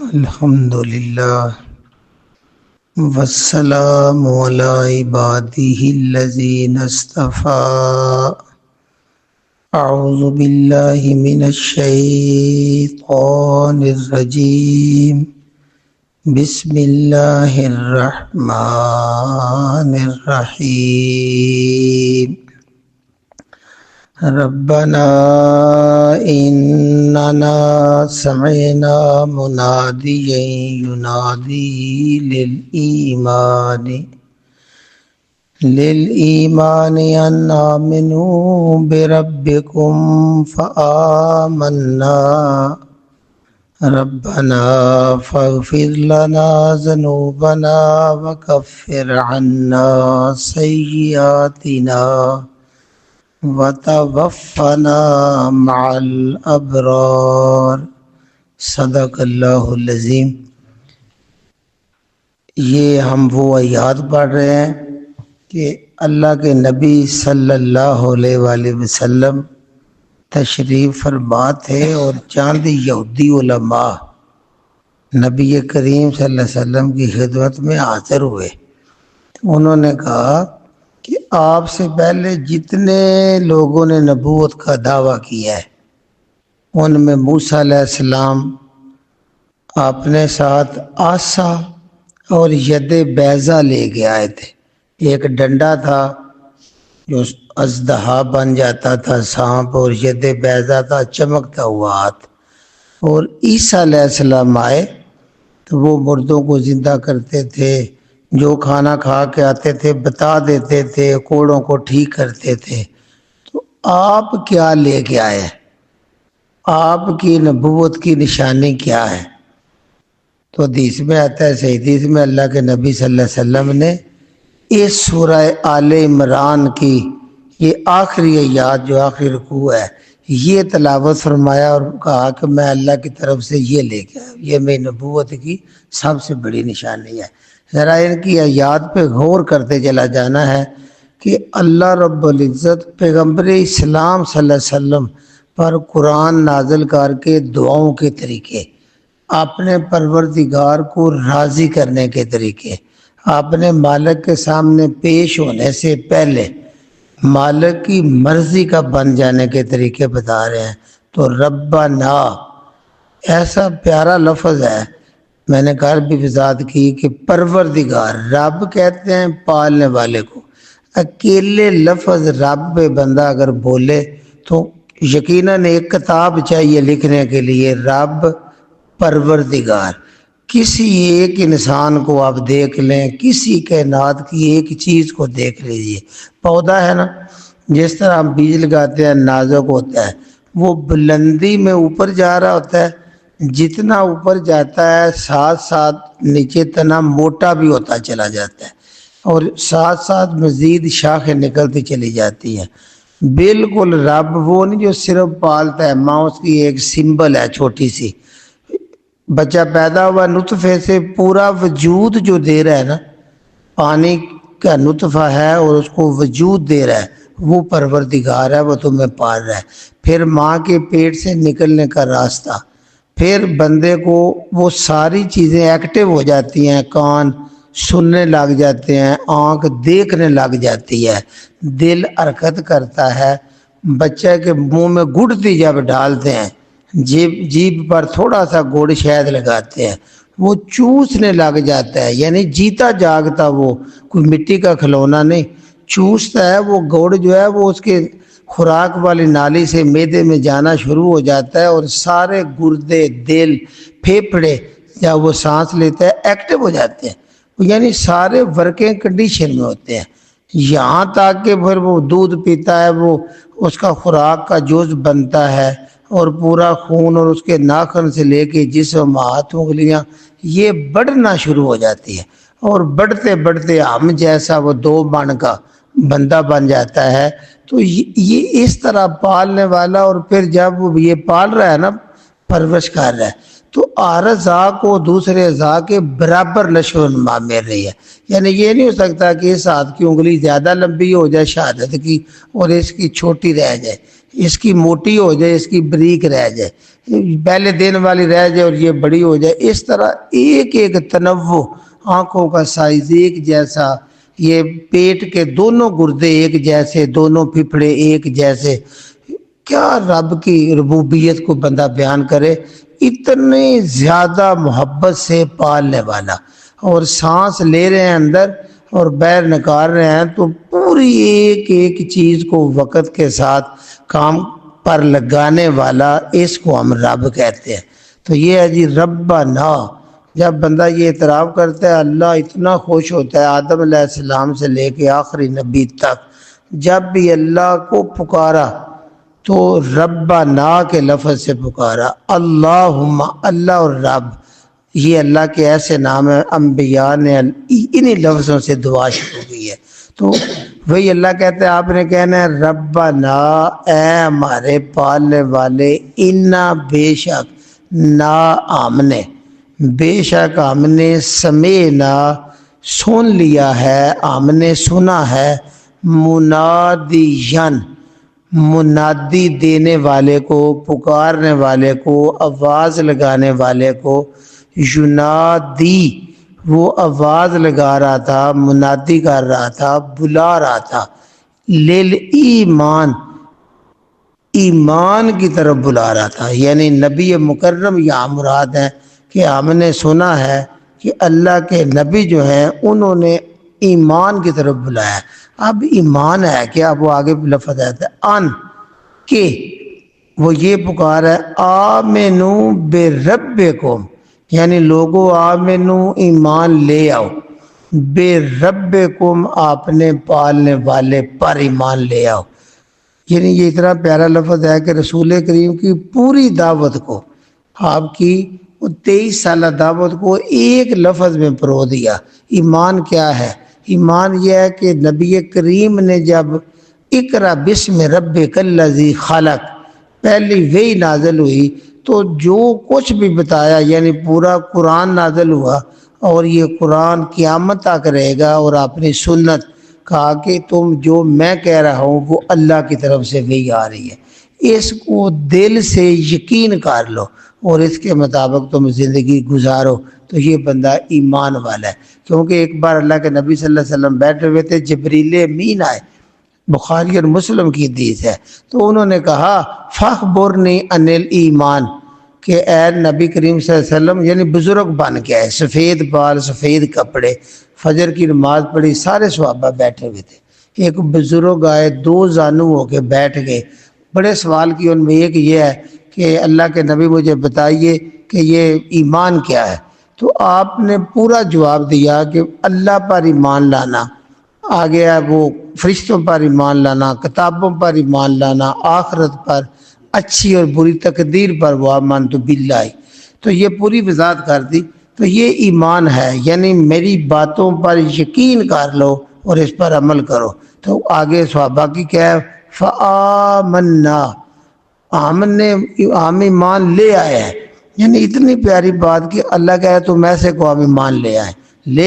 الحمد للہ والسلام علی عبادہ الذین اصطفیٰ اعوذ باللہ من الشیطان الرجیم بسم اللہ الرحمن الرحیم ربنا اننا سمعنا منادیا ینادی للایمان ان آمنوا بربکم فآمنا ربنا فاغفر لنا ذنوبنا وکفر عنا سیئاتنا وتوفنا مع الابرار صدق اللہ العظیم۔ یہ ہم وہ آیات پڑھ رہے ہیں کہ اللہ کے نبی صلی اللہ علیہ وآلہ وسلم تشریف فرما تھے اور چاند یہودی علماء نبی کریم صلی اللہ علیہ وسلم کی خدمت میں حاضر ہوئے۔ انہوں نے کہا کہ آپ سے پہلے جتنے لوگوں نے نبوت کا دعویٰ کیا ہے ان میں موسیٰ علیہ السلام اپنے ساتھ عصا اور ید بیضہ لے کے آئے تھے۔ ایک ڈنڈا تھا جو اژدہا بن جاتا تھا سانپ، اور ید بیضہ تھا چمکتا ہوا ہاتھ۔ اور عیسیٰ علیہ السلام آئے تو وہ مردوں کو زندہ کرتے تھے، جو کھانا کھا کے آتے تھے بتا دیتے تھے، کوڑوں کو ٹھیک کرتے تھے۔ تو آپ کیا لے کے آئے؟ آپ کی نبوت کی نشانی کیا ہے؟ تو حدیث میں آتا ہے، صحیح حدیث میں اللہ کے نبی صلی اللہ علیہ وسلم نے اس سورہ آل عمران کی یہ آخری آیات جو آخری رکوع ہے یہ تلاوت فرمایا اور کہا کہ میں اللہ کی طرف سے یہ لے کے آیا، یہ میری نبوت کی سب سے بڑی نشانی ہے۔ ذرا ان کی آیات پہ غور کرتے چلا جانا ہے کہ اللہ رب العزت پیغمبر اسلام صلی اللہ علیہ وسلم پر قرآن نازل کر کے دعاؤں کے طریقے، اپنے پروردگار کو راضی کرنے کے طریقے، اپنے مالک کے سامنے پیش ہونے سے پہلے مالک کی مرضی کا بن جانے کے طریقے بتا رہے ہیں۔ تو ربنا ایسا پیارا لفظ ہے، میں نے کل بھی وضاحت کی کہ پروردگار رب کہتے ہیں پالنے والے کو۔ اکیلے لفظ رب بندہ اگر بولے تو یقیناً ایک کتاب چاہیے لکھنے کے لیے، رب پروردگار۔ کسی ایک انسان کو آپ دیکھ لیں، کسی کائنات کی ایک چیز کو دیکھ لیجئے، پودا ہے نا، جس طرح ہم بیج لگاتے ہیں نازک ہوتا ہے، وہ بلندی میں اوپر جا رہا ہوتا ہے، جتنا اوپر جاتا ہے ساتھ ساتھ نیچے تنا موٹا بھی ہوتا چلا جاتا ہے، اور ساتھ ساتھ مزید شاخیں نکلتی چلی جاتی ہیں۔ بالکل رب وہ نہیں جو صرف پالتا ہے، ماں اس کی ایک سمبل ہے چھوٹی سی، بچہ پیدا ہوا نطفے سے پورا وجود جو دے رہا ہے نا، پانی کا نطفہ ہے اور اس کو وجود دے رہا ہے، وہ پروردگار ہے، وہ تمہیں پال رہا ہے۔ پھر ماں کے پیٹ سے نکلنے کا راستہ، پھر بندے کو وہ ساری چیزیں ایکٹیو ہو جاتی ہیں، کان سننے لگ جاتے ہیں، آنکھ دیکھنے لگ جاتی ہے، دل حرکت کرتا ہے، بچے کے منہ میں گڑتی جب ڈالتے ہیں، جیب پر تھوڑا سا گڑ شہد لگاتے ہیں، وہ چوسنے لگ جاتا ہے، یعنی جیتا جاگتا، وہ کوئی مٹی کا کھلونا نہیں، چوستا ہے۔ وہ گڑ جو ہے وہ اس کے خوراک والی نالی سے معدے میں جانا شروع ہو جاتا ہے، اور سارے گردے، دل، پھیپھڑے جب وہ سانس لیتا ہے ایکٹیو ہو جاتے ہیں، یعنی سارے ورکنگ کنڈیشن میں ہوتے ہیں، یہاں تک کہ پھر وہ دودھ پیتا ہے، وہ اس کا خوراک کا جز بنتا ہے، اور پورا خون اور اس کے ناخن سے لے کے جسم، ہاتھ، انگلیاں یہ بڑھنا شروع ہو جاتی ہے، اور بڑھتے بڑھتے ہم جیسا وہ 2 من کا بندہ بن جاتا ہے۔ تو یہ اس طرح پالنے والا، اور پھر جب وہ یہ پال رہا ہے نا، پرورش کر رہا ہے، تو ہر اعضاء کو دوسرے اعضاء کے برابر نشو و نما مل رہی ہے۔ یعنی یہ نہیں ہو سکتا کہ اس ہاتھ کی انگلی زیادہ لمبی ہو جائے شہادت کی اور اس کی چھوٹی رہ جائے، اس کی موٹی ہو جائے، اس کی بریک رہ جائے، پہلے دن والی رہ جائے اور یہ بڑی ہو جائے، اس طرح ایک ایک تنوع، آنکھوں کا سائز ایک جیسا، یہ پیٹ کے دونوں گردے ایک جیسے، دونوں پھپھڑے ایک جیسے، کیا رب کی ربوبیت کو بندہ بیان کرے، اتنے زیادہ محبت سے پالنے والا، اور سانس لے رہے ہیں اندر اور باہر نکال رہے ہیں تو پوری ایک ایک چیز کو وقت کے ساتھ کام پر لگانے والا، اس کو ہم رب کہتے ہیں۔ تو یہ ہے جی ربنا، جب بندہ یہ اعتراف کرتا ہے اللہ اتنا خوش ہوتا ہے، آدم علیہ السلام سے لے کے آخری نبی تک جب بھی اللہ کو پکارا تو ربنا کے لفظ سے پکارا، اللہم، اللہ اور رب، یہ اللہ کے ایسے نام ہیں، انبیاء نے انہی لفظوں سے دعا شروع کی ہے۔ تو وہی اللہ کہتے ہیں آپ نے کہنا ہے ربنا، اے ہمارے پالنے والے، انا بے شک، نا ہم نے، بے شک ہم نے، سمینا سن لیا ہے، ہم نے سنا ہے، منادین منادی دینے والے کو، پکارنے والے کو، آواز لگانے والے کو، ینادی وہ آواز لگا رہا تھا، منادی کر رہا تھا، بلا رہا تھا، للایمان ایمان کی طرف بلا رہا تھا، یعنی نبی مکرم یہاں مراد ہے کہ ہم نے سنا ہے کہ اللہ کے نبی جو ہیں انہوں نے ایمان کی طرف بلایا۔ اب ایمان ہے کہ اب وہ آگے لفظ آتا ہے ان کہ، وہ یہ پکار ہے آمنو بربکم، یعنی لوگوں آمنو ایمان لے آؤ، بربکم اپنے پالنے والے پر ایمان لے آؤ۔ یعنی یہ اتنا پیارا لفظ ہے کہ رسول کریم کی پوری دعوت کو، آپ کی 23 سالہ دعوت کو ایک لفظ میں پرو دیا۔ ایمان کیا ہے؟ ایمان یہ ہے کہ نبی کریم نے جب اقرا بسم ربک الذی خلق پہلی وحی نازل ہوئی تو جو کچھ بھی بتایا، یعنی پورا قرآن نازل ہوا، اور یہ قرآن قیامت تک رہے گا، اور اپنی سنت کہا کہ تم جو میں کہہ رہا ہوں وہ اللہ کی طرف سے وحی آ رہی ہے، اس کو دل سے یقین کر لو اور اس کے مطابق تم زندگی گزارو، تو یہ بندہ ایمان والا ہے۔ کیونکہ ایک بار اللہ کے نبی صلی اللہ علیہ وسلم بیٹھے ہوئے تھے، جبریل امین آئے، بخاری اور مسلم کی حدیث ہے، تو انہوں نے کہا فاخبرنی عن الایمان، کہ اے نبی کریم صلی اللہ علیہ وسلم، یعنی بزرگ بن کے آئے، سفید بال، سفید کپڑے، فجر کی نماز پڑھی، سارے صحابہ بیٹھے ہوئے تھے، ایک بزرگ آئے، 2 زانو ہو کے بیٹھ گئے، بڑے سوال کی، ان میں ایک یہ ہے کہ اللہ کے نبی مجھے بتائیے کہ یہ ایمان کیا ہے؟ تو آپ نے پورا جواب دیا کہ اللہ پر ایمان لانا، آگے ہے وہ فرشتوں پر ایمان لانا، کتابوں پر ایمان لانا، آخرت پر، اچھی اور بری تقدیر پر، وآمنت باللہ، تو یہ پوری وضاحت کر دی۔ تو یہ ایمان ہے، یعنی میری باتوں پر یقین کر لو اور اس پر عمل کرو۔ تو آگے صحابہ کی کیا ہے؟ فآمنا، ہم ایمان لے آئے ہیں، یعنی اتنی پیاری بات کہ اللہ کہے تم ایسے کو ہم ایمان لے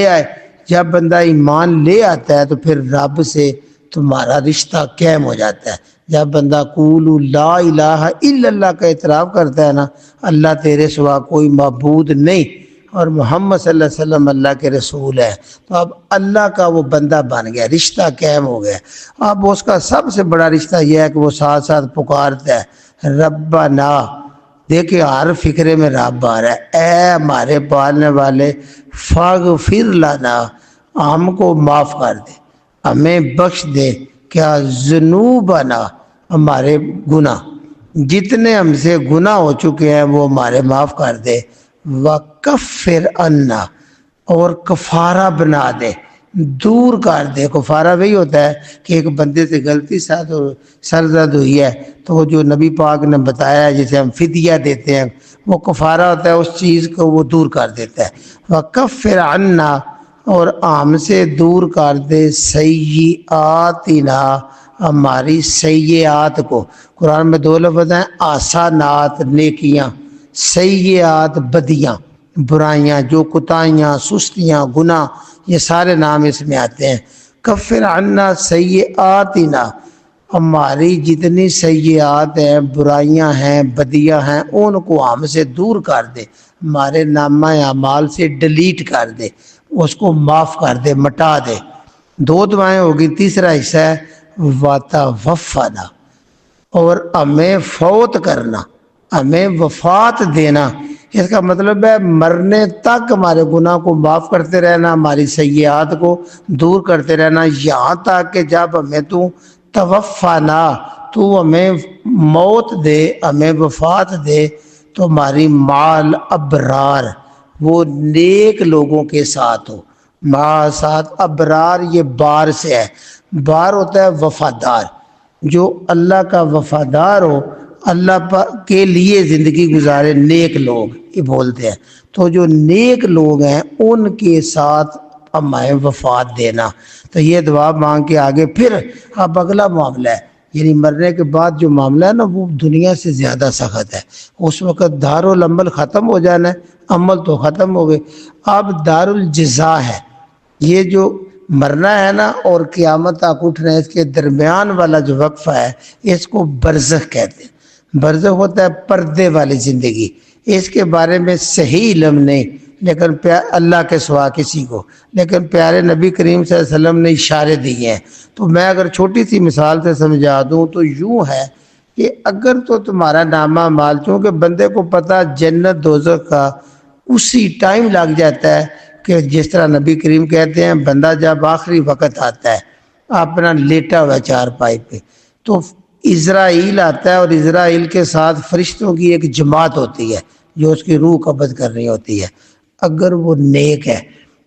آئے۔ جب بندہ ایمان لے آتا ہے تو پھر رب سے تمہارا رشتہ قائم ہو جاتا ہے۔ جب بندہ قولوا لا الہ الا اللہ کا اعتراف کرتا ہے نا، اللہ تیرے سوا کوئی معبود نہیں اور محمد صلی اللہ علیہ وسلم اللہ کے رسول ہے، تو اب اللہ کا وہ بندہ بن گیا، رشتہ قائم ہو گیا۔ اب اس کا سب سے بڑا رشتہ یہ ہے کہ وہ ساتھ ساتھ پکارتا ہے ربنا، دیکھیں ہر فکرے میں رب آ رہا ہے، اے ہمارے پالنے والے، فاغفر لنا، ہم کو معاف کر دے، ہمیں بخش دے، کیا ذنوبنا، ہمارے گناہ، جتنے ہم سے گناہ ہو چکے ہیں وہ ہمارے معاف کر دے، وکفر عنا، اور کفارہ بنا دے، دور کر دے۔ کفارہ وہی ہوتا ہے کہ ایک بندے سے غلطی سرزد ہوئی ہے تو وہ جو نبی پاک نے بتایا جسے ہم فدیہ دیتے ہیں، وہ کفارہ ہوتا ہے، اس چیز کو وہ دور کر دیتا ہے۔ وکفر عنا، اور ہم سے دور کر دے، سیئاتنا، ہماری سیئات کو۔ قرآن میں 2 لفظ ہیں، آسانات نیکیاں، سیئات بدیاں برائیاں، جو کوتاہیاں، سستیاں، گناہ، یہ سارے نام اس میں آتے ہیں۔ کفر عنا سیئاتنا، ہماری جتنی سیئات ہیں، برائیاں ہیں، بدیاں ہیں، ان کو ہم سے دور کر دے، ہمارے نامہ اعمال سے ڈیلیٹ کر دے، اس کو معاف کر دے، مٹا دے۔ دو دعائیں ہوگی، تیسرا حصہ ہے وَتَوَفَّنَا، اور ہمیں فوت کرنا، ہمیں وفات دینا۔ اس کا مطلب ہے مرنے تک ہمارے گناہ کو معاف کرتے رہنا، ہماری سیئات کو دور کرتے رہنا، یہاں تک کہ جب ہمیں تو توفانا، تو ہمیں موت دے، ہمیں وفات دے، تو ہماری مال ابرار، وہ نیک لوگوں کے ساتھ ہو۔ ماں ساتھ ابرار، یہ بار سے ہے، بار ہوتا ہے وفادار، جو اللہ کا وفادار ہو، اللہ کے لیے زندگی گزارے، نیک لوگ یہ بولتے ہیں۔ تو جو نیک لوگ ہیں ان کے ساتھ ہمیں وفات دینا۔ تو یہ دعا مانگ کے آگے پھر اب اگلا معاملہ ہے، یعنی مرنے کے بعد جو معاملہ ہے نا، وہ دنیا سے زیادہ سخت ہے۔ اس وقت دارالعمل ختم ہو جانا ہے، عمل تو ختم ہو گئے، اب دار الجزا ہے۔ یہ جو مرنا ہے نا اور قیامت تک اٹھنا ہے، اس کے درمیان والا جو وقفہ ہے، اس کو برزخ کہتے ہیں۔ برزخ ہوتا ہے پردے والی زندگی، اس کے بارے میں صحیح علم نہیں، لیکن اللہ کے سوا کسی کو، لیکن پیارے نبی کریم صلی اللہ علیہ وسلم نے اشارے دیے ہیں۔ تو میں اگر چھوٹی سی مثال سے سمجھا دوں تو یوں ہے کہ اگر تو تمہارا نامہ مال، چونکہ بندے کو پتہ جنت دوزخ کا اسی ٹائم لگ جاتا ہے کہ جس طرح نبی کریم کہتے ہیں، بندہ جب آخری وقت آتا ہے اپنا لیٹا ہوا چار پائی پہ، تو اسرائیل آتا ہے، اور اسرائیل کے ساتھ فرشتوں کی ایک جماعت ہوتی ہے جو اس کی روح قبض کرنی ہوتی ہے۔ اگر وہ نیک ہے،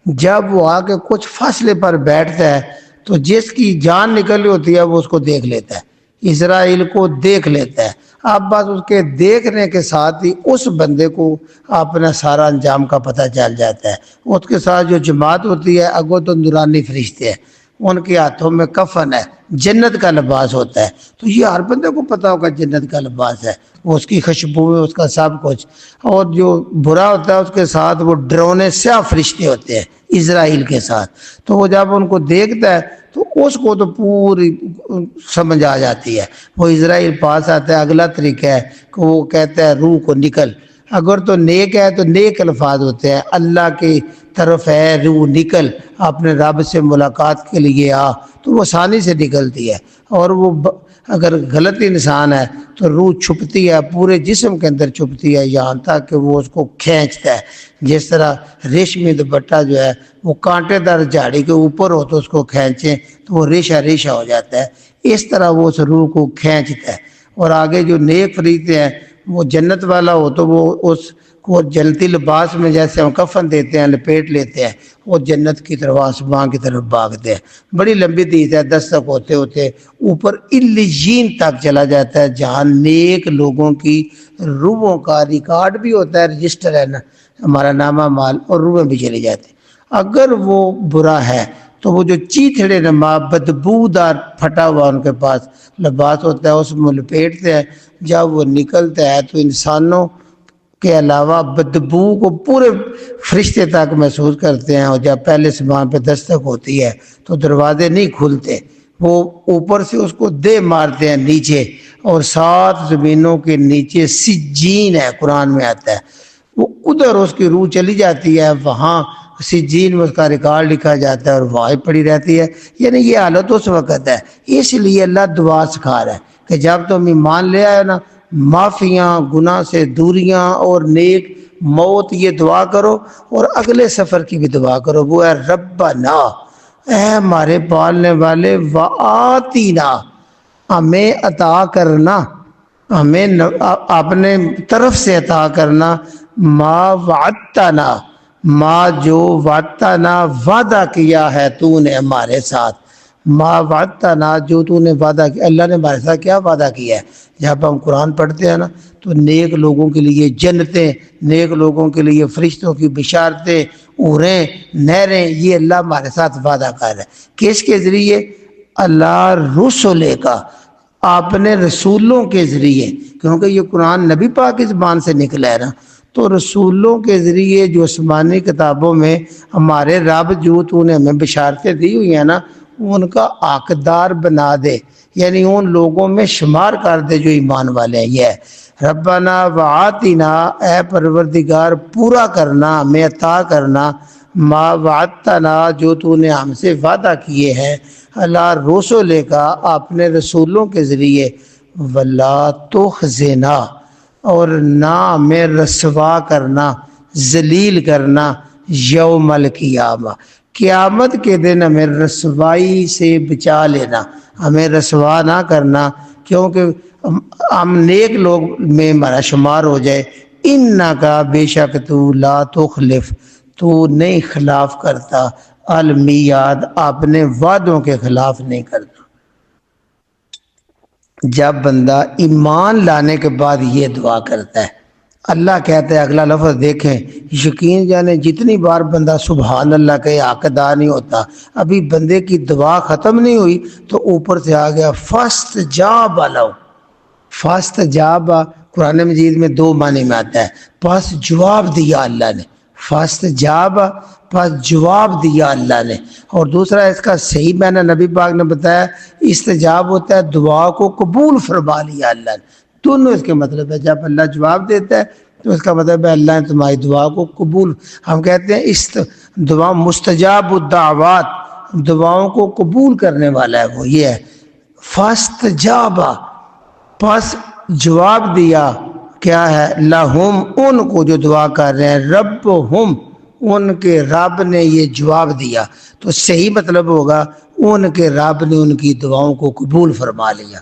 جب وہ آ کے کچھ فاصلے پر بیٹھتا ہے تو جس کی جان نکلی ہوتی ہے وہ اس کو دیکھ لیتا ہے، اسرائیل کو دیکھ لیتا ہے۔ اب بس اس کے دیکھنے کے ساتھ ہی اس بندے کو اپنا سارا انجام کا پتہ چل جاتا ہے۔ اس کے ساتھ جو جماعت ہوتی ہے، اگو تو نورانی فرشتے ہیں، ان کے ہاتھوں میں کفن ہے، جنت کا لباس ہوتا ہے۔ تو یہ ہر بندے کو پتا ہوگا جنت کا لباس ہے، وہ اس کی خوشبو ہے، اس کا سب کچھ۔ اور جو برا ہوتا ہے اس کے ساتھ وہ ڈرونے سیاہ فرشتے ہوتے ہیں اسرائیل کے ساتھ۔ تو وہ جب ان کو دیکھتا ہے تو اس کو تو پوری سمجھ آ جاتی ہے، وہ اسرائیل پاس آتا ہے۔ اگلا طریقہ ہے کہ وہ کہتا ہے روح کو نکل، اگر تو نیک ہے تو نیک الفاظ ہوتے ہیں، اللہ کی طرف ہے روح نکل، اپنے رب سے ملاقات کے لیے آ، تو وہ آسانی سے نکلتی ہے۔ اور وہ اگر غلط انسان ہے تو روح چھپتی ہے، پورے جسم کے اندر چھپتی ہے، یہاں تک کہ وہ اس کو کھینچتا ہے۔ جس طرح ریشمی دوپٹہ جو ہے وہ کانٹے دار جھاڑی کے اوپر ہو تو اس کو کھینچیں تو وہ ریشہ ریشہ ہو جاتا ہے، اس طرح وہ اس روح کو کھینچتا ہے۔ اور آگے جو نیک فرشتے ہیں، وہ جنت والا ہو تو وہ اس کو جنتی لباس میں جیسے ہم کفن دیتے ہیں لپیٹ لیتے ہیں، وہ جنت کی طرف آسمان کی طرف بھاگتے ہیں۔ بڑی لمبی حدیث ہے، 10 تک ہوتے ہوتے اوپر علیین تک چلا جاتا ہے، جہاں نیک لوگوں کی روحوں کا ریکارڈ بھی ہوتا ہے، رجسٹر ہے نا ہمارا نامہ مال، اور روحیں بھی چلی جاتی ہیں۔ اگر وہ برا ہے تو وہ جو چیتھڑے نما بدبودار پھٹا ہوا ان کے پاس لباس ہوتا ہے، اس میں لپیٹتے ہیں، جب وہ نکلتا ہے تو انسانوں کے علاوہ بدبو کو پورے فرشتے تک محسوس کرتے ہیں۔ اور جب پہلے سمان پہ دستک ہوتی ہے تو دروازے نہیں کھلتے، وہ اوپر سے اس کو دے مارتے ہیں نیچے، اور 7 زمینوں کے نیچے سجین ہے، قرآن میں آتا ہے، وہ ادھر اس کی روح چلی جاتی ہے، وہاں سجین میں اس کا ریکارڈ لکھا جاتا ہے اور وہاں پڑی رہتی ہے۔ یعنی یہ حالت اس وقت ہے، اس لیے اللہ دعا سکھا رہا ہے کہ جب تم ایمان لے آئے نا، معافیاں، گناہ سے دوریاں اور نیک موت، یہ دعا کرو، اور اگلے سفر کی بھی دعا کرو، وہ ہے ربنا، اے ہمارے پالنے والے، وآتینا، ہمیں عطا کرنا، ہمیں اپنے طرف سے عطا کرنا، ما وعدتنا، ما جو وعدتنا، وعدہ کیا ہے تو نے ہمارے ساتھ، ما وعدتنا، جو تو نے وعدہ کیا۔ اللہ نے ہمارے ساتھ کیا وعدہ کیا ہے؟ جب ہم قرآن پڑھتے ہیں نا تو نیک لوگوں کے لیے جنتیں، نیک لوگوں کے لیے فرشتوں کی بشارتیں، اوریں، نہریں، یہ اللہ ہمارے ساتھ وعدہ کر ہے۔ کس کے ذریعے؟ اللہ رسولے کا، اپنے رسولوں کے ذریعے، کیونکہ یہ قرآن نبی پاک کی زبان سے نکلا ہے نا، تو رسولوں کے ذریعے جو آسمانی کتابوں میں ہمارے رب جو تو نے ہمیں بشارتیں دی ہوئی ہیں نا، ان کا حقدار بنا دے، یعنی ان لوگوں میں شمار کر دے جو ایمان والے ہیں۔ یہ ہے ربنا وآتنا، اے پروردگار پورا کرنا، ہمیں عطا کرنا، ما وعدتنا، جو تو نے ہم سے وعدہ کیے ہیں، اللہ رسول کا، اپنے رسولوں کے ذریعے، ولا تخزنا، اور نہ ہمیں رسوا کرنا، ذلیل کرنا، یوم القیامہ، قیامت کے دن ہمیں رسوائی سے بچا لینا، ہمیں رسوا نہ کرنا، کیونکہ ہم نیک لوگ میں ہمارا شمار ہو جائے۔ انکا، بے شک تو، لا تخلف، تو نہیں خلاف کرتا، المیعاد، اپنے وعدوں کے خلاف نہیں کرتا۔ جب بندہ ایمان لانے کے بعد یہ دعا کرتا ہے، اللہ کہتا ہے، اگلا لفظ دیکھیں، یقین جانے جتنی بار بندہ سبحان اللہ کے حقدار نہیں ہوتا، ابھی بندے کی دعا ختم نہیں ہوئی تو اوپر سے آ گیا فاستجاب لہ۔ فاستجاب قرآن مجید میں دو معنی میں آتا ہے، پس جواب دیا اللہ نے، فاستجاب پس جواب دیا اللہ نے، اور دوسرا اس کا صحیح معنی نبی پاک نے بتایا، استجاب ہوتا ہے دعا کو قبول فرما لیا اللہ نے۔ دونوں اس کے مطلب ہے، جب اللہ جواب دیتا ہے تو اس کا مطلب ہے اللہ نے تمہاری دعا کو قبول، ہم کہتے ہیں اس دعا مستجاب الدعوات، دعاؤں کو قبول کرنے والا ہے وہ، یہ ہے فاستجاب، پس جواب دیا، کیا ہے، لہم، ان کو جو دعا کر رہے ہیں، ربہم، ان کے رب نے یہ جواب دیا، تو صحیح مطلب ہوگا ان کے رب نے ان کی دعاؤں کو قبول فرما لیا۔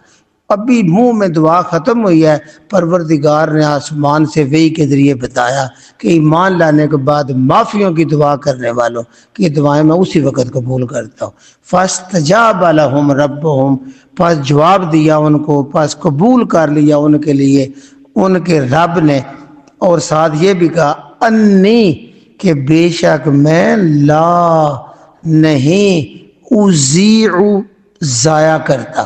ابھی منہ میں دعا ختم ہوئی ہے، پروردگار نے آسمان سے وحی کے ذریعے بتایا کہ ایمان لانے کے بعد معافیوں کی دعا کرنے والوں کی دعائیں میں اسی وقت قبول کرتا ہوں۔ فاستجاب لہم ربہم، پس جواب دیا ان کو، پس قبول کر لیا ان کے لیے ان کے رب نے، اور ساتھ یہ بھی کہا انی، کہ بے شک میں، لا، نہیں، اضیع، ضائع کرتا،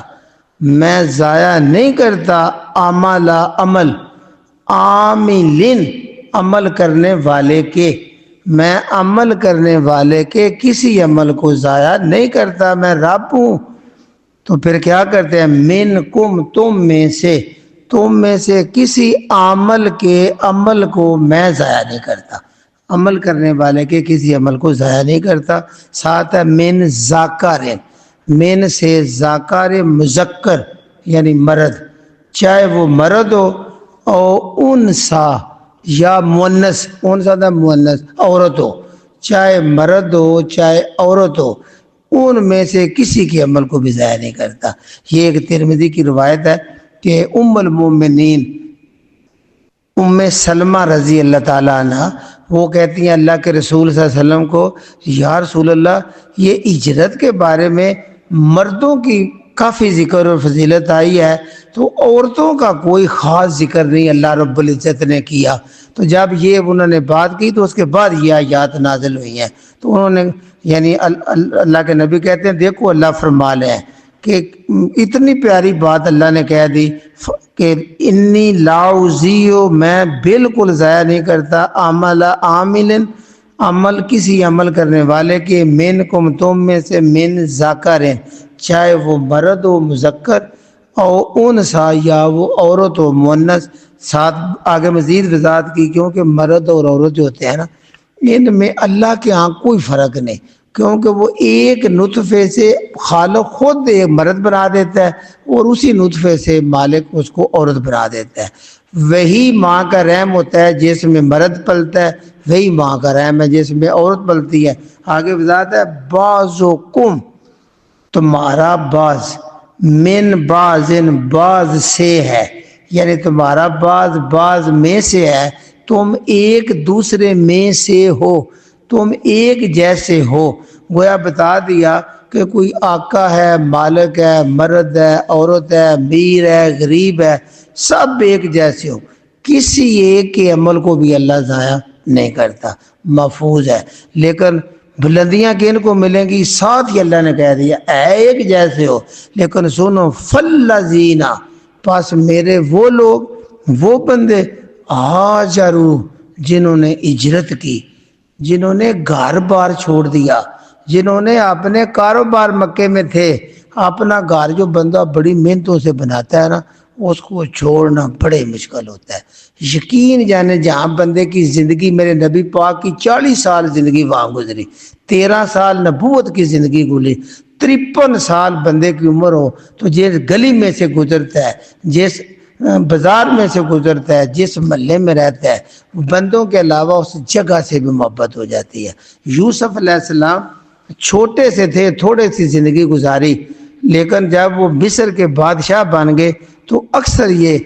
میں ضائع نہیں کرتا، عمل، عمل، عاملن، عمل کرنے والے کے، میں عمل کرنے والے کے کسی عمل کو ضائع نہیں کرتا، میں رب ہوں۔ تو پھر کیا کرتے ہیں، منکم، تم میں سے کسی عامل کے عمل کو میں ضائع نہیں کرتا، عمل کرنے والے کے کسی عمل کو ضائع نہیں کرتا۔ ساتھ ہے من ذکر، من سے ذکر مذکر یعنی مرد، چاہے وہ مرد ہو اور انسا یا مؤنث، انسا دا مؤنث، عورت ہو، چاہے مرد ہو چاہے عورت ہو، ان میں سے کسی کے عمل کو بھی ضائع نہیں کرتا۔ یہ ایک ترمذی کی روایت ہے کہ ام المومنین ام سلمہ رضی اللہ تعالیٰ عنہ، وہ کہتی ہیں اللہ کے رسول صلی اللہ علیہ وسلم کو، یا رسول اللہ، یہ ہجرت کے بارے میں مردوں کی کافی ذکر اور فضیلت آئی ہے، تو عورتوں کا کوئی خاص ذکر نہیں اللہ رب العزت نے کیا۔ تو جب یہ انہوں نے بات کی تو اس کے بعد یہ آیات نازل ہوئی ہیں، تو انہوں نے، یعنی اللہ کے نبی کہتے ہیں دیکھو اللہ فرما لے کہ اتنی پیاری بات اللہ نے کہہ دی کہ انی لا اضیع، میں بالکل ضائع نہیں کرتا، عمل عامل، عمل کسی عمل کرنے والے کے، منکم، تم میں سے، من ذکر، چاہے وہ مرد ہو مذکر، اور انسا یا وہ عورت ہو مؤنث۔ ساتھ آگے مزید وضاحت کی، کیونکہ مرد اور عورت جو ہوتے ہیں نا، ان میں اللہ کے ہاں کوئی فرق نہیں، کیونکہ وہ ایک نطفے سے خالق خود ایک مرد بنا دیتا ہے اور اسی نطفے سے مالک اس کو عورت بنا دیتا ہے۔ وہی ماں کا رحم ہوتا ہے جس میں مرد پلتا ہے، وہی ماں کا رحم ہے جس میں عورت پلتی ہے۔ آگے وضاحت ہے، بعضکم، تمہارا بعض، من بعضن، بعض سے ہے، یعنی تمہارا بعض میں سے ہے، تم ایک دوسرے میں سے ہو، تم ایک جیسے ہو۔ گویا بتا دیا کہ کوئی آقا ہے، مالک ہے، مرد ہے، عورت ہے، امیر ہے، غریب ہے، سب ایک جیسے ہو، کسی ایک کے عمل کو بھی اللہ ضائع نہیں کرتا، محفوظ ہے۔ لیکن بلندیاں کن کو ملیں گی، ساتھ ہی اللہ نے کہہ دیا اے ایک جیسے ہو، لیکن سنو، فالذین، پاس میرے وہ لوگ، وہ بندے، ہاجروا، جنہوں نے ہجرت کی، جنہوں نے گھر بار چھوڑ دیا، جنہوں نے اپنے کاروبار مکے میں تھے، اپنا گھر جو بندہ بڑی محنتوں سے بناتا ہے نا، اس کو چھوڑنا بڑے مشکل ہوتا ہے۔ یقین جانے جہاں بندے کی زندگی، میرے نبی پاک کی 40 سال زندگی وہاں گزری، 13 سال نبوت کی زندگی گزری، 53 سال بندے کی عمر ہو تو جس گلی میں سے گزرتا ہے، جس بازار میں سے گزرتا ہے، جس محلے میں رہتا ہے، بندوں کے علاوہ اس جگہ سے بھی محبت ہو جاتی ہے۔ یوسف علیہ السلام چھوٹے سے تھے، تھوڑے سی زندگی گزاری، لیکن جب وہ مصر کے بادشاہ بن گئے تو اکثر یہ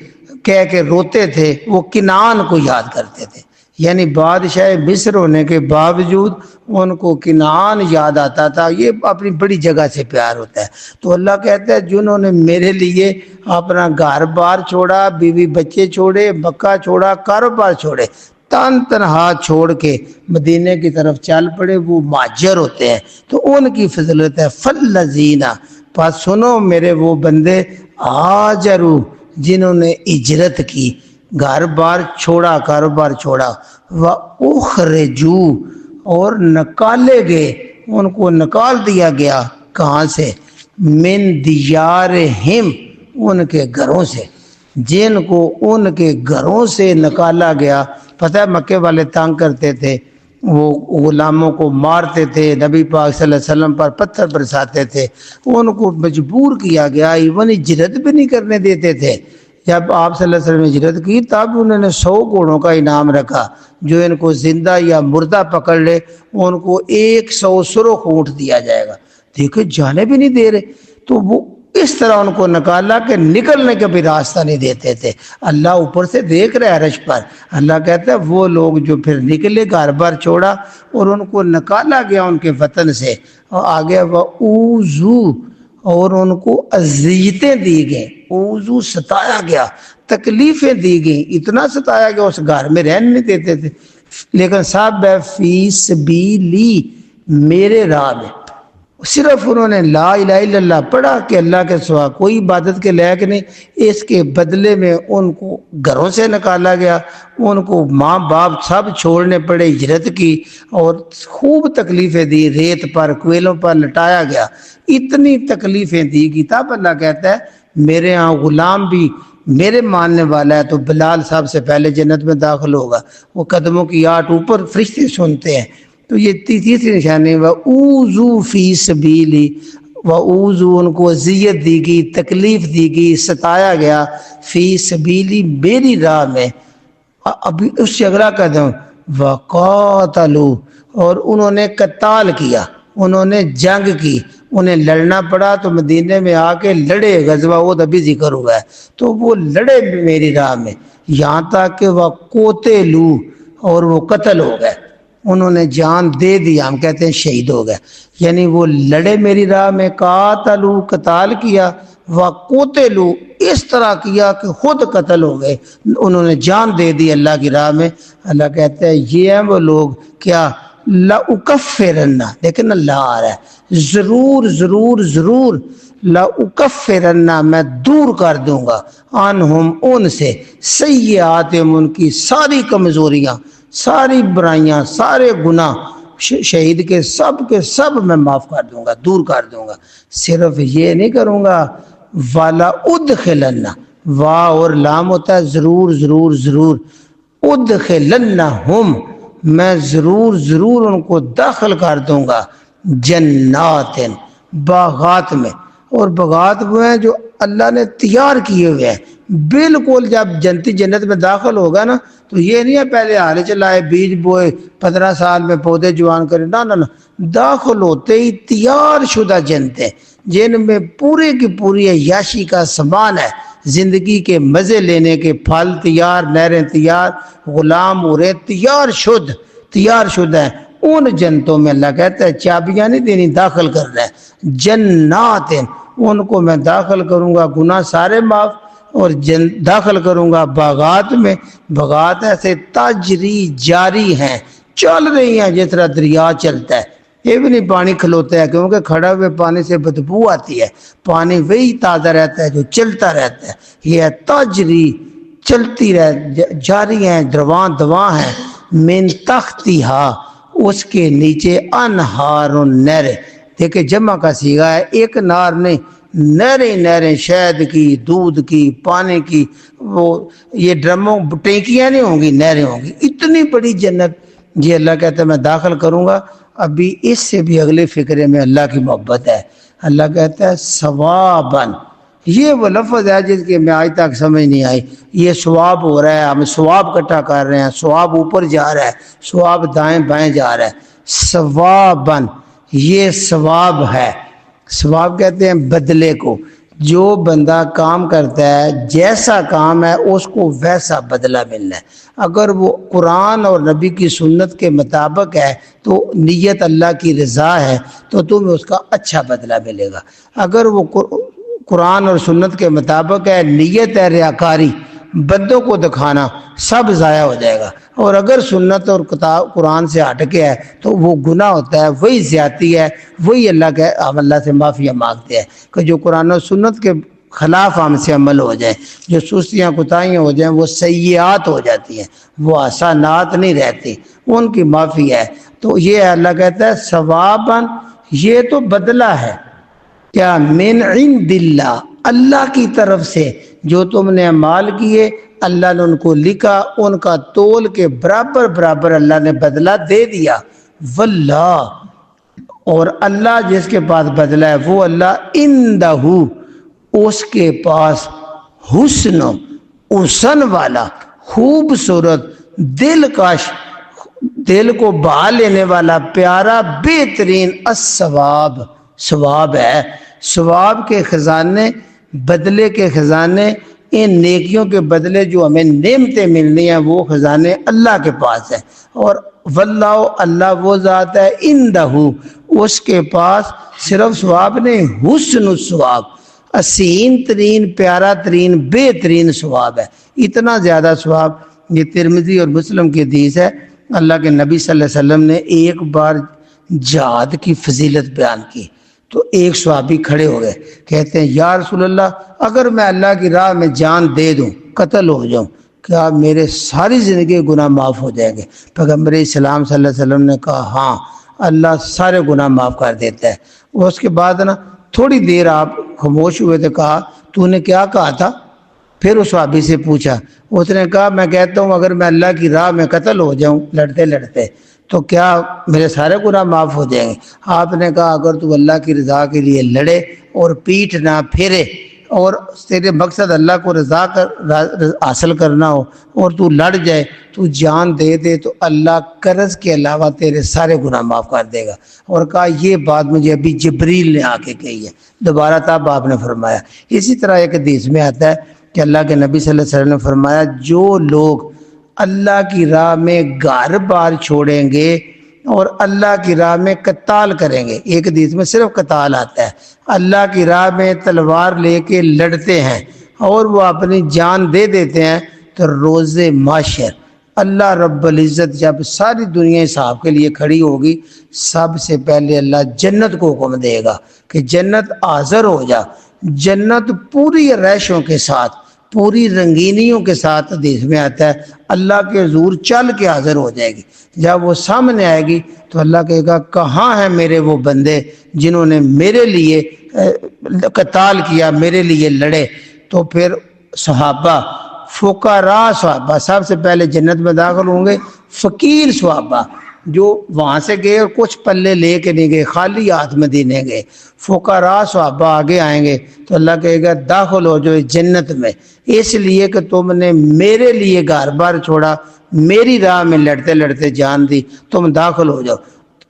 کہہ کے روتے تھے، وہ کنعان کو یاد کرتے تھے، یعنی بادشاہ مصر ہونے کے باوجود ان کو کنعان یاد آتا تھا۔ یہ اپنی بڑی جگہ سے پیار ہوتا ہے۔ تو اللہ کہتا ہے جنہوں نے میرے لیے اپنا گھر بار چھوڑا، بیوی بچے چھوڑے، مکہ چھوڑا، کاروبار چھوڑے، تن تنہا چھوڑ کے مدینے کی طرف چل پڑے، وہ مہاجر ہوتے ہیں، تو ان کی فضیلت ہے فالذین، پس سنو میرے وہ بندے، ہاجروا، جنہوں نے ہجرت کی، گھر بار چھوڑا، کاروبار چھوڑا، وَأُخْرِجُوا، اور نکالے گئے، ان کو نکال دیا گیا، کہاں سے؟ من دیارہم، ان کے گھروں سے، جن کو ان کے گھروں سے نکالا گیا۔ پتہ ہے مکے والے تنگ کرتے تھے، وہ غلاموں کو مارتے تھے، نبی پاک صلی اللہ علیہ وسلم پر پتھر برساتے تھے، ان کو مجبور کیا گیا، ایون ہجرت بھی نہیں کرنے دیتے تھے۔ جب آپ صلی اللہ علیہ وسلم نے ہجرت کی تب انہوں نے 100 گھوڑوں کا انعام رکھا، جو ان کو زندہ یا مردہ پکڑ لے ان کو 100 سرخ اونٹ دیا جائے گا۔ دیکھو جانے بھی نہیں دے رہے، تو وہ اس طرح ان کو نکالا کہ نکلنے کا بھی راستہ نہیں دیتے تھے۔ اللہ اوپر سے دیکھ رہے عرش پر، اللہ کہتا ہے وہ لوگ جو پھر نکلے، گھر بار چھوڑا اور ان کو نکالا گیا ان کے وطن سے، اور آگے وَأُوذُوا، اور ان کو اذیتیں دی گئیں، اوذو ستایا گیا، تکلیفیں دی گئیں، اتنا ستایا گیا اس گھر میں رہنے نہیں دیتے تھے، لیکن سب ہے فی سبیلی، میرے راہ میں۔ صرف انہوں نے لا الہ الا اللہ پڑھا کہ اللہ کے سوا کوئی عبادت کے لائق نہیں، اس کے بدلے میں ان کو گھروں سے نکالا گیا، ان کو ماں باپ سب چھوڑنے پڑے، ہجرت کی اور خوب تکلیفیں دی، ریت پر کوئلوں پر لٹایا گیا، اتنی تکلیفیں دی گی۔ تب اللہ کہتا ہے میرے ہاں غلام بھی میرے ماننے والا ہے تو بلال سب سے پہلے جنت میں داخل ہوگا، وہ قدموں کی آٹ اوپر فرشتے سنتے ہیں۔ تو یہ تیسری نشانی، وَأُوذُوا فِي سَبِيلِي، وَأُوذُوا، ان کو اذیت دی گئی، تکلیف دی گئی، ستایا گیا، فی سبیلی، میری راہ میں۔ ابھی اس سے اگلا قدم، وَقَاتَلُوا، اور انہوں نے قتال کیا، انہوں نے جنگ کی، انہیں لڑنا پڑا تو مدینے میں آ کے لڑے، غزوہ احد ابھی ذکر ہوا ہے، تو وہ لڑے میری راہ میں، یہاں تک کہ وَقُتِلُوا، اور وہ قتل ہو گئے، انہوں نے جان دے دی، ہم کہتے ہیں شہید ہو گئے، یعنی وہ لڑے میری راہ میں، قاتلوا، قتال کیا، وقتلوا، اس طرح کیا کہ خود قتل ہو گئے، انہوں نے جان دے دی اللہ کی راہ میں۔ اللہ کہتا ہے یہ ہیں وہ لوگ، کیا؟ لَأُكَفِّرَنَّ، لیکن اللہ آ رہا ہے، ضرور ضرور ضرور، لَأُكَفِّرَنَّ، میں دور کر دوں گا، عنہم، ان سے، سیئاتہم، ان کی ساری کمزوریاں، ساری برائیاں، سارے گناہ، شہید کے سب میں معاف کر دوں گا، دور کر دوں گا۔ صرف یہ نہیں کروں گا، والا ادخلن، وا اور لام ہوتا ہے ضرور ضرور ضرور، ادخلنہم، میں ضرور ضرور ان کو داخل کر دوں گا، جنات، باغات میں، اور باغات وہ ہیں جو اللہ نے تیار کیے ہوئے ہیں، بالکل جب جنتی جنت میں داخل ہوگا نا تو یہ نہیں ہے پہلے ہال چلائے، بیج بوئے، 15 سال میں پودے جوان کرے، نہ داخل ہوتے ہی تیار شدہ جنتیں جن میں پورے کی پوری عیاشی کا سامان ہے، زندگی کے مزے لینے کے، پھل تیار، نہریں تیار، غلام عورتیں تیار شدہ ہیں، ان جنتوں میں اللہ کہتا ہے چابیاں نہیں دینی، داخل کرنا ہے، جنات، ان کو میں داخل کروں گا، گناہ سارے معاف، اور داخل کروں گا باغات میں، باغات ایسے تجری، جاری ہیں، چل رہی ہیں جس طرح دریا چلتا ہے، یہ بھی نہیں پانی کھلوتا ہے کیونکہ کھڑا ہوئے پانی سے بدبو آتی ہے، پانی وہی تازہ رہتا ہے جو چلتا رہتا ہے، یہ ہے تجری، چلتی رہ، جاری ہیں، دواں ہیں، من تحتہا، اس کے نیچے انہار نہریں. دیکھیں جمع کا صیغہ ہے، ایک نار نہیں، نہریں نہریں، شہد کی، دودھ کی، پانی کی، وہ یہ ڈرموں ٹینکیاں نہیں ہوں گی، نہریں ہوں گی. اتنی بڑی جنت. جی اللہ کہتا ہے میں داخل کروں گا. ابھی اس سے بھی اگلے فقرے میں اللہ کی محبت ہے. اللہ کہتا ہے ثواباً. یہ وہ لفظ ہے جس کی میں آج تک سمجھ نہیں آئی. یہ ثواب ہو رہا ہے، ہم ثواب اکٹھا کر رہے ہیں، ثواب اوپر جا رہا ہے، ثواب دائیں بائیں جا رہا ہے. ثواباً یہ ثواب ہے. ثواب کہتے ہیں بدلے کو. جو بندہ کام کرتا ہے جیسا کام ہے اس کو ویسا بدلہ ملنا ہے. اگر وہ قرآن اور نبی کی سنت کے مطابق ہے تو نیت اللہ کی رضا ہے تو تمہیں اس کا اچھا بدلہ ملے گا. اگر وہ قرآن اور سنت کے مطابق ہے، نیت ہے ریاکاری، بندوں کو دکھانا، سب ضائع ہو جائے گا. اور اگر سنت اور قرآن سے ہٹ کے ہے تو وہ گناہ ہوتا ہے، وہی زیادتی ہے، وہی ہم اللہ سے معافی مانگتے ہیں کہ جو قرآن اور سنت کے خلاف ہم سے عمل ہو جائے، جو سستیاں کوتاہیاں ہو جائیں وہ سیئات ہو جاتی ہیں، وہ حسنات نہیں رہتی، ان کی معافی ہے. تو یہ اللہ کہتا ہے ثواباً، یہ تو بدلہ ہے. کیا؟ من عند اللہ، اللہ کی طرف سے. جو تم نے اعمال کیے اللہ نے ان کو لکھا، ان کا تول کے برابر برابر اللہ نے بدلہ دے دیا. واللہ، اور اللہ جس کے پاس بدلہ ہے وہ اللہ عندہ، اس کے پاس حسن والا، خوبصورت، دلکش، دل کو بہا لینے والا، پیارا، بہترین الثواب، ثواب ہے. ثواب کے خزانے، بدلے کے خزانے، ان نیکیوں کے بدلے جو ہمیں نعمتیں ملنی ہیں وہ خزانے اللہ کے پاس ہے. اور واللہ، اللہ وہ ذات ہے، عندہ، اس کے پاس صرف ثواب نہیں، حسن الثواب، حسین ترین، پیارا ترین، بہترین ثواب ہے. اتنا زیادہ ثواب. یہ ترمذی اور مسلم کی حدیث ہے. اللہ کے نبی صلی اللہ علیہ وسلم نے ایک بار جہاد کی فضیلت بیان کی تو ایک صحابی کھڑے ہو گئے، کہتے ہیں یا رسول اللہ، اگر میں اللہ کی راہ میں جان دے دوں، قتل ہو جاؤں، کیا میرے ساری زندگی گناہ معاف ہو جائیں گے؟ پیغمبر اسلام صلی اللہ علیہ وسلم نے کہا ہاں، اللہ سارے گناہ معاف کر دیتا ہے. اور اس کے بعد تھوڑی دیر آپ خاموش ہوئے تو کہا تو نے کیا کہا تھا؟ پھر اس صحابی سے پوچھا. اس نے کہا میں کہتا ہوں اگر میں اللہ کی راہ میں قتل ہو جاؤں لڑتے لڑتے تو کیا میرے سارے گناہ معاف ہو جائیں گے؟ آپ نے کہا اگر تو اللہ کی رضا کے لیے لڑے اور پیٹھ نہ پھیرے اور تیرے مقصد اللہ کو رضا حاصل کرنا ہو اور تو لڑ جائے، تو جان دے دے تو اللہ قرض کے علاوہ تیرے سارے گناہ معاف کر دے گا. اور کہا یہ بات مجھے ابھی جبریل نے آ کے کہی ہے. دوبارہ تب آپ نے فرمایا. اسی طرح ایک حدیث میں آتا ہے کہ اللہ کے نبی صلی اللہ علیہ وسلم نے فرمایا جو لوگ اللہ کی راہ میں گھر بار چھوڑیں گے اور اللہ کی راہ میں قتال کریں گے، ایک حدیث میں صرف قتال آتا ہے، اللہ کی راہ میں تلوار لے کے لڑتے ہیں اور وہ اپنی جان دے دیتے ہیں، تو روز محشر اللہ رب العزت جب ساری دنیا حساب کے لیے کھڑی ہوگی، سب سے پہلے اللہ جنت کو حکم دے گا کہ جنت حاضر ہو جا. جنت پوری رہشوں کے ساتھ، پوری رنگینیوں کے ساتھ، حدیث میں آتا ہے اللہ کے حضور چل کے حاضر ہو جائے گی. جب وہ سامنے آئے گی تو اللہ کہے گا کہاں ہیں میرے وہ بندے جنہوں نے میرے لیے قتال کیا، میرے لیے لڑے؟ تو پھر صحابہ، فقراء صحابہ سب سے پہلے جنت میں داخل ہوں گے. فقیر صحابہ جو وہاں سے گئے اور کچھ پلے لے کے نہیں گئے، خالی ہاتھ میں دینے گئے، فقراء صحابہ آگے آئیں گے تو اللہ کہے گا داخل ہو جو جنت میں، اس لیے کہ تم نے میرے لیے گھر بار چھوڑا، میری راہ میں لڑتے لڑتے جان دی، تم داخل ہو جاؤ.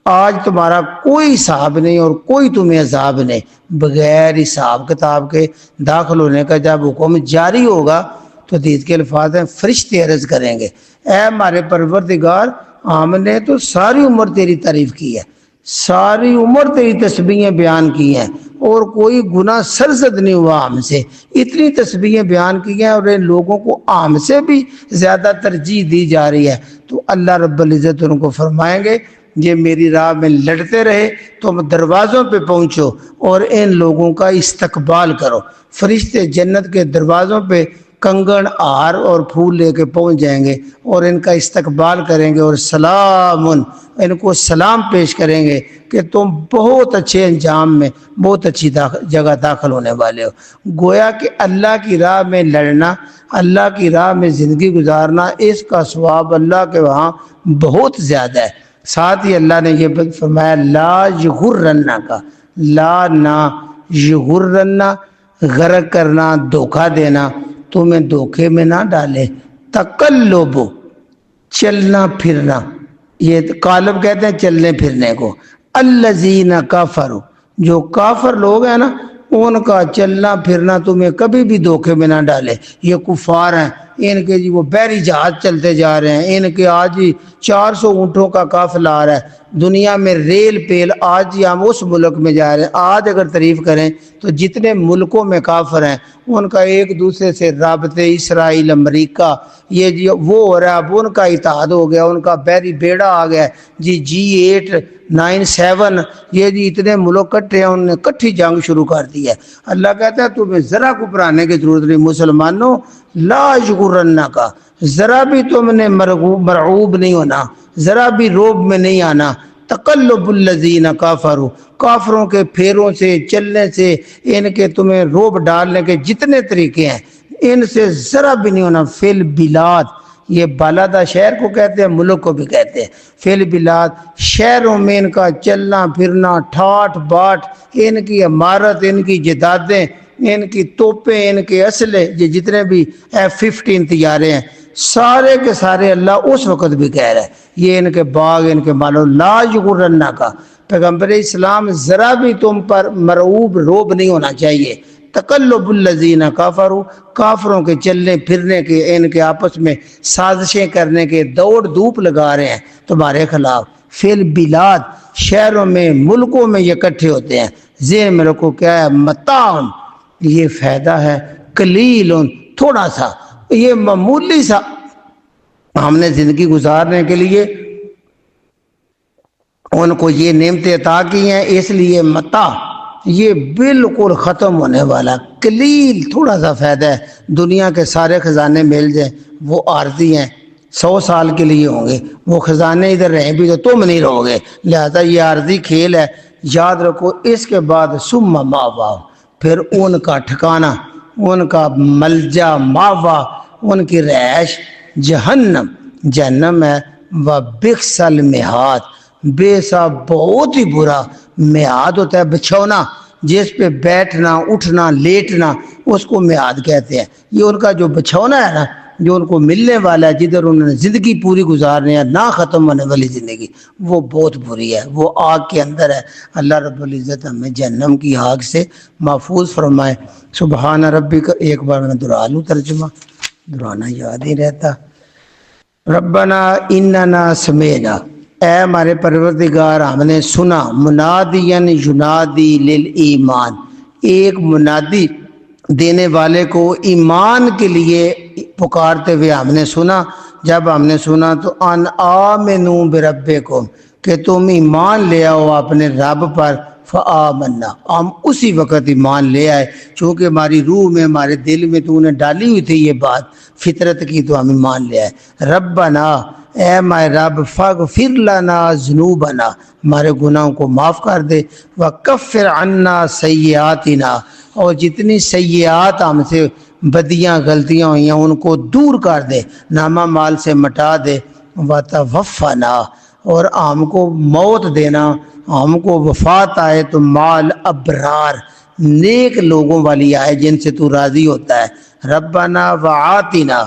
آج تمہارا کوئی حساب نہیں اور کوئی تمہیں عذاب نہیں، بغیر حساب کتاب کے داخل ہونے کا جب حکم جاری ہوگا تو حدیث کے الفاظ ہیں فرشتے عرض کریں گے اے ہمارے پروردگار، ہم نے تو ساری عمر تیری تعریف کی ہے، ساری عمر تیری تسبیحیں بیان کی ہیں اور کوئی گناہ سرزد نہیں ہوا ہم سے، اتنی تسبیحیں بیان کی ہیں اور ان لوگوں کو ہم سے بھی زیادہ ترجیح دی جا رہی ہے. تو اللہ رب العزت ان کو فرمائیں گے یہ میری راہ میں لڑتے رہے، تم دروازوں پہ پہنچو اور ان لوگوں کا استقبال کرو. فرشتے جنت کے دروازوں پہ کنگن ہار اور پھول لے کے پہنچ جائیں گے اور ان کا استقبال کریں گے اور سلام ان کو سلام پیش کریں گے کہ تم بہت اچھے انجام میں بہت اچھی جگہ داخل ہونے والے ہو۔ گویا کہ اللہ کی راہ میں لڑنا، اللہ کی راہ میں زندگی گزارنا، اس کا ثواب اللہ کے وہاں بہت زیادہ ہے۔ ساتھ ہی اللہ نے یہ فرمایا لا یغرنک کا، لا نہ یغرنک غرق کرنا، دھوکہ دینا، تمہیں دھوکے میں نہ ڈالے۔ تقلب چلنا پھرنا، یہ قالب کہتے ہیں چلنے پھرنے کو۔ الذین کفروا جو کافر لوگ ہیں نا، ان کا چلنا پھرنا تمہیں کبھی بھی دھوکے میں نہ ڈالے۔ یہ کفار ہیں، ان کے جی وہ بحری جہاز چلتے جا رہے ہیں، ان کے آج ہی 400 اونٹوں کا قافلہ آ رہا ہے دنیا میں، ریل پیل آج ہی ہم اس ملک میں جا رہے ہیں۔ آج اگر تعریف کریں تو جتنے ملکوں میں کافر ہیں ان کا ایک دوسرے سے رابطے، اسرائیل، امریکہ، یہ جی وہ ہو رہا ہے، اب ان کا اتحاد ہو گیا، ان کا بحری بیڑا آ گیا جی G8 9-7، یہ جی اتنے ملک کٹھے ہیں، انہوں نے کٹھی جنگ شروع کر دی ہے۔ اللہ کہتا ہے تمہیں ذرا گھبرانے کی ضرورت نہیں مسلمانوں، لا یغرنک، ذرا بھی تم نے مرعوب نہیں ہونا، ذرا بھی روب میں نہیں آنا۔ تقلب الذین کفروا، کافروں کے پھیروں سے چلنے سے، ان کے تمہیں روب ڈالنے کے جتنے طریقے ہیں ان سے ذرا بھی نہیں ہونا۔ فی البلاد، یہ بالادہ شہر کو کہتے ہیں، ملک کو بھی کہتے ہیں۔ فی البلاد، شہروں میں ان کا چلنا پھرنا، ٹھاٹ باٹ، ان کی عمارت، ان کی جدادیں، ان کی توپیں، ان کے اسلحے، یہ جتنے بھی F-15 طیارے ہیں سارے کے سارے اللہ اس وقت بھی کہہ رہا ہے یہ ان کے باغ، ان کے مالو لا یغرنک، پیغمبر اسلام ذرا بھی تم پر مرعوب روب نہیں ہونا چاہیے۔ تقلب الذین کفروا، کافروں کے چلنے پھرنے کے، ان کے آپس میں سازشیں کرنے کے، دوڑ دھوپ لگا رہے ہیں تمہارے خلاف۔ فی البلاد، شہروں میں، ملکوں میں یہ اکٹھے ہوتے ہیں۔ ذہن میں رکھو کیا ہے؟ متاع، یہ فائدہ ہے، قلیل، تھوڑا سا، یہ معمولی سا ہم نے زندگی گزارنے کے لیے ان کو یہ نعمتیں عطا کی ہیں، اس لیے متاع یہ بالکل ختم ہونے والا، قلیل، تھوڑا سا فائدہ ہے۔ دنیا کے سارے خزانے مل جائیں وہ عارضی ہیں، 100 سال کے لیے ہوں گے، وہ خزانے ادھر رہیں بھی تو تم نہیں رہو گے، لہذا یہ عارضی کھیل ہے۔ یاد رکھو اس کے بعد ثم ماوا، پھر ان کا ٹھکانہ، ان کا ملجا، ماوا، ان کی رہائش جہنم، جہنم ہے۔ وبئس المہاد، بے سا بہت ہی برا میعاد ہوتا ہے بچھونا، جس پہ بیٹھنا، اٹھنا، لیٹنا، اس کو میعاد کہتے ہیں۔ یہ ان کا جو بچھونا ہے نا، جو ان کو ملنے والا ہے، جدھر انہوں نے زندگی پوری گزارنی ہے، نہ ختم ہونے والی زندگی، وہ بہت بری ہے، وہ آگ کے اندر ہے۔ اللہ رب العزت ہمیں جہنم کی آگ سے محفوظ فرمائے۔ سبحان ربی کا ایک بار میں دعا لوں، ترجمہ دعانا یاد ہی رہتا۔ ربنا اننا سمعنا، اے ہمارے پروردگار ہم نے سنا، منادین ینادی للایمان، ایک منادی دینے والے کو ایمان کے لیے پکارتے ہوئے ہم نے سنا۔ جب ہم نے سنا تو ان آمنوا بربکم، کہ تم ایمان لے آؤ اپنے رب پر، فآمنا، ہم اسی وقت ایمان لے آئے، چونکہ ہماری روح میں، ہمارے دل میں تو انہیں ڈالی ہوئی تھی یہ بات فطرت کی، تو ہم ایمان لے آئے۔ ربنا، اے ہمارے رب، فاغفر لنا ذنوبنا، ہمارے گناہوں کو معاف کر دے، وکفر عنا سیئاتنا، اور جتنی سیئات ہم سے بدیاں غلطیاں ہوئی ہیں ان کو دور کر دے، نامہ مال سے مٹا دے، وتوفنا، اور ہم کو موت دینا، ہم کو وفات آئے تو مال ابرار، نیک لوگوں والی آئے جن سے تو راضی ہوتا ہے۔ ربنا وآتنا،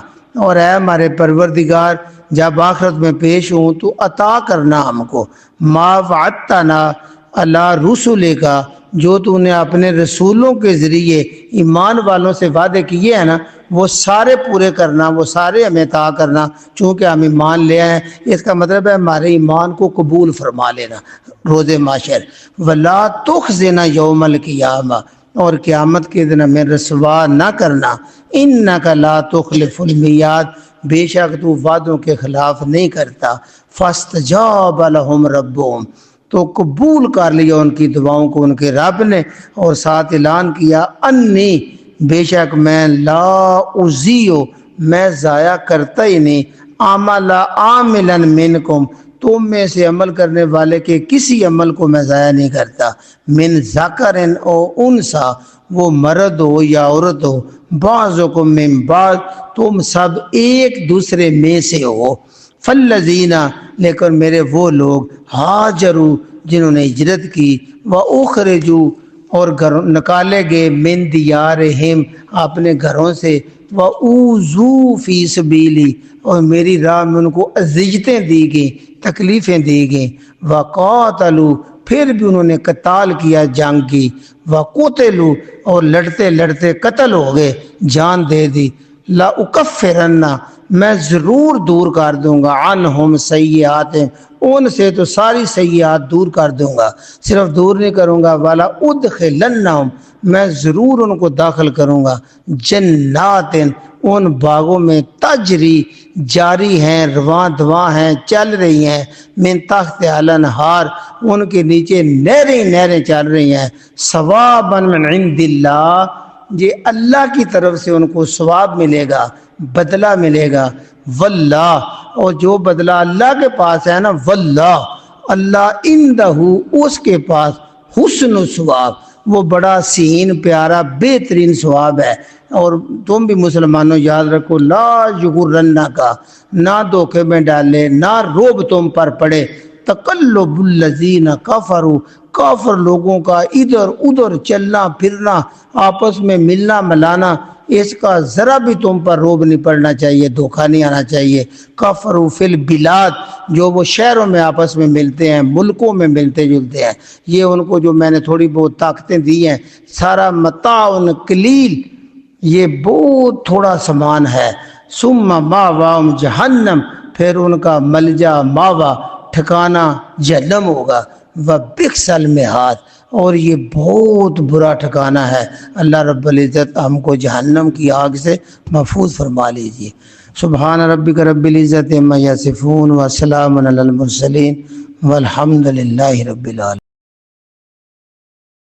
اور اے ہمارے پروردگار جب آخرت میں پیش ہوں تو عطا کرنا ہم کو، ما وعدتنا علی رسولک، جو تو نے اپنے رسولوں کے ذریعے ایمان والوں سے وعدے کیے ہیں نا، وہ سارے پورے کرنا، وہ سارے ہمیں عطا کرنا، چونکہ ہم ایمان لے آئے ہیں۔ اس کا مطلب ہے ہمارے ایمان کو قبول فرما لینا روز محشر۔ ولا تخزنا یوم القیامہ، اور قیامت کے دن ہمیں رسوا نہ کرنا۔ انک لا تخلف المیعاد، بے شک تو وعدوں کے خلاف نہیں کرتا۔ فاستجاب لهم ربهم، تو قبول کر لیا ان کی دعاؤں کو ان کے رب نے، اور ساتھ اعلان کیا انی، بے شک میں لا اضیع میں ضائع کرتا ہی نہیں عمل عاملا منکم تم میں سے عمل کرنے والے کے کسی عمل کو میں ضائع نہیں کرتا من ذکر او انسا وہ مرد ہو یا عورت ہو بعضکم من بعض تم سب ایک دوسرے میں سے ہو فالذین لیکن میرے وہ لوگ ہاجروا جنہوں نے ہجرت کی واخرجوا اور نکالے گئے من دیارہم اپنے گھروں سے وَأُوذُوا فِي سَبِيلِي اور میری راہ میں ان کو اذیتیں دی گئیں تکلیفیں دی گئیں وَقَاتَلُوا پھر بھی انہوں نے قتال کیا جنگ کی وَقُتِلُوا اور لڑتے لڑتے قتل ہو گئے جان دے دی لَأُكَفِّرَنَّ میں ضرور دور کر دوں گا عنہم سیئات ان سے تو ساری سیئات دور کر دوں گا صرف دور نہیں کروں گا والا ادخلنہم میں ضرور ان کو داخل کروں گا جنات ان باغوں میں تجری جاری ہیں رواں دواں ہیں چل رہی ہیں من تحت الانہار ان کے نیچے نہریں چل رہی ہیں ثوابا من عند اللہ یہ اللہ کی طرف سے ان کو ثواب ملے گا بدلہ ملے گا واللہ اور جو بدلہ اللہ کے پاس ہے نا واللہ اللہ عندہ اس کے پاس حسن و ثواب وہ بڑا حسین پیارا بہترین ثواب ہے اور تم بھی مسلمانوں یاد رکھو لا یغرنک نہ دھوکے میں ڈالے نہ روب تم پر پڑے تقلب الذین کفروا کافر لوگوں کا ادھر ادھر چلنا پھرنا آپس میں ملنا ملانا اس کا ذرا بھی تم پر روب نہیں پڑنا چاہیے دھوکہ نہیں آنا چاہیے کفروا فی البلاد جو وہ شہروں میں آپس میں ملتے ہیں ملکوں میں ملتے جلتے ہیں یہ ان کو جو میں نے تھوڑی بہت طاقتیں دی ہیں سارا متاع قلیل یہ بہت تھوڑا سامان ہے ثم ماواہم جہنم پھر ان کا ملجا ماوا ٹھکانہ جہنم ہوگا وبئس المہاد اور یہ بہت برا ٹھکانہ ہے اللہ رب العزت ہم کو جہنم کی آگ سے محفوظ فرما لیجیے سبحان ربک رب العزت عما یصفون وسلام علی المرسلین والحمد للہ رب العالمین